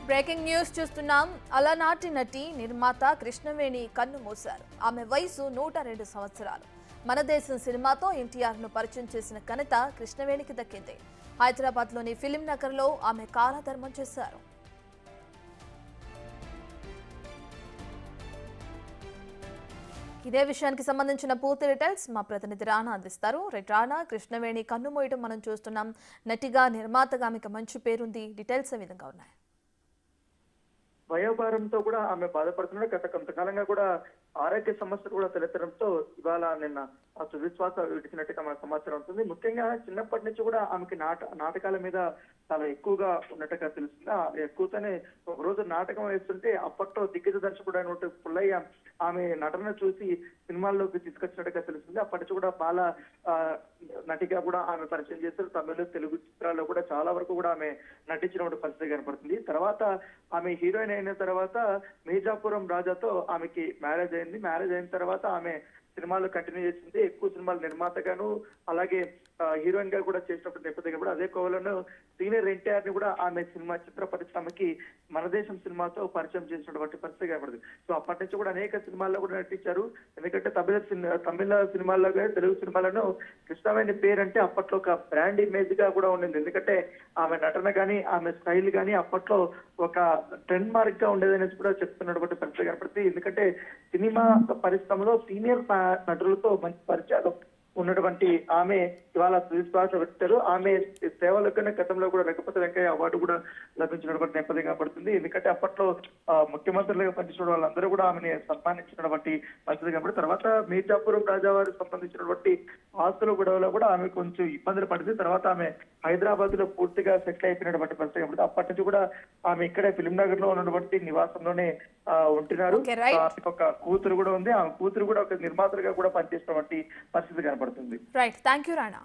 Breaking news చూస్తున్నాం. అలనాటి నటి నిర్మాత కృష్ణవేణి కన్ను మూశారు. ఆమె వయసు 102 సంవత్సరాలు. మన దేశం సినిమాతో ఎన్టీఆర్ ను పరిచయం చేసిన ఘనత కృష్ణవేణికి దక్కింది. హైదరాబాద్ లోని ఫిలిం నగర్ లో ఆమె కాలధర్మం చేశారు. ఇదే విషయానికి సంబంధించిన పూర్తి డీటెయిల్స్ మా ప్రతినిధి రానా అందిస్తారు. రానా, కృష్ణవేణి కన్ను మూయడం మనం చూస్తున్నాం. నటిగా నిర్మాతగా ఆమెకు మంచి పేరుంది. డీటెయిల్స్ ఏ విధంగా ఉన్నాయి? వయోభారంతో కూడా ఆమె బాధపడుతున్నారు. గత కొంతకాలంగా కూడా ఆరోగ్య సమస్యలు కూడా తలెత్తడంతో ఇవాళ నిన్న ఆ తుదిశ్వాస విడిచినట్టుగా మనకు సమాచారం ఉంటుంది. ముఖ్యంగా చిన్నప్పటి నుంచి కూడా ఆమెకి నాటకాల మీద చాలా ఎక్కువగా ఉన్నట్టుగా తెలుస్తుంది. ఎక్కువతోనే ఒక రోజు నాటకం వేస్తుంటే అప్పట్లో దిగ్గజ దర్శకుడు అయినట్టు పుల్లయ్య ఆమె నటన చూసి సినిమాల్లోకి తీసుకొచ్చినట్టుగా తెలుస్తుంది. అప్పటి నుంచి కూడా బాల నటిగా కూడా ఆమె పరిచయం చేస్తారు. తమిళ, తెలుగు చిత్రాల్లో కూడా చాలా వరకు కూడా ఆమె నటించినటువంటి పరిస్థితి కనపడుతుంది. తర్వాత ఆమె హీరోయిన్ అయిన తర్వాత మీర్జాపురం రాజాతో ఆమెకి మ్యారేజ్ అయింది. మ్యారేజ్ అయిన తర్వాత ఆమె సినిమాలు కంటిన్యూ చేసింది. ఎక్కువ సినిమాలు నిర్మాతగాను అలాగే హీరోయిన్ గా కూడా చేసినప్పుడు నేపథ్యంగా కూడా అదే కోవలను సీనియర్ ఎన్టీఆర్ ని కూడా ఆమె చిత్ర పరిశ్రమకి మన దేశం సినిమాతో పరిచయం చేసినటువంటి పరిస్థితి కనబడుతుంది. సో అప్పటి నుంచి కూడా అనేక సినిమాల్లో కూడా నటించారు. ఎందుకంటే తమిళ సినిమాల్లో తెలుగు సినిమాలను కృష్ణవేణి పేరు అంటే అప్పట్లో ఒక బ్రాండ్ ఇమేజ్ గా కూడా ఉండింది. ఎందుకంటే ఆమె నటన కానీ ఆమె స్టైల్ కానీ అప్పట్లో ఒక ట్రెండ్ మార్క్ గా ఉండేదనేసి కూడా చెప్తున్నటువంటి పరిస్థితి కనపడుతుంది. ఎందుకంటే సినిమా పరిశ్రమలో సీనియర్ నటులతో మంచి పరిచయాలు ఉన్నటువంటి ఆమె ఇవాళ తుదిశ్వాస విడిచారు. ఆమె సేవలకనే గతంలో కూడా రఘుపతి వెంకయ్య అవార్డు కూడా లభించినటువంటి నేపథ్యం కనబడుతుంది. ఎందుకంటే అప్పట్లో ముఖ్యమంత్రులుగా పనిచేసిన వాళ్ళందరూ కూడా ఆమెని సన్మానించినటువంటి పరిస్థితి కనబడి తర్వాత మీర్జాపురం రాజా వారికి సంబంధించినటువంటి ఆస్తుల గొడవలో కూడా ఆమె కొంచెం ఇబ్బందులు పడింది. తర్వాత ఆమె హైదరాబాద్ లో పూర్తిగా సెటిల్ అయిపోయినటువంటి పరిస్థితి కనబడుతుంది. అప్పటి నుంచి కూడా ఆమె ఇక్కడే ఫిలిం నగర్ లో ఉన్నటువంటి నివాసంలోనే ఉంటున్నారు. ఒక కూతురు కూడా ఉంది. ఆమె కూతురు కూడా ఒక నిర్మాతలుగా కూడా పనిచేసినటువంటి పరిస్థితి కనబడుతుంది. Right, thank you Rana.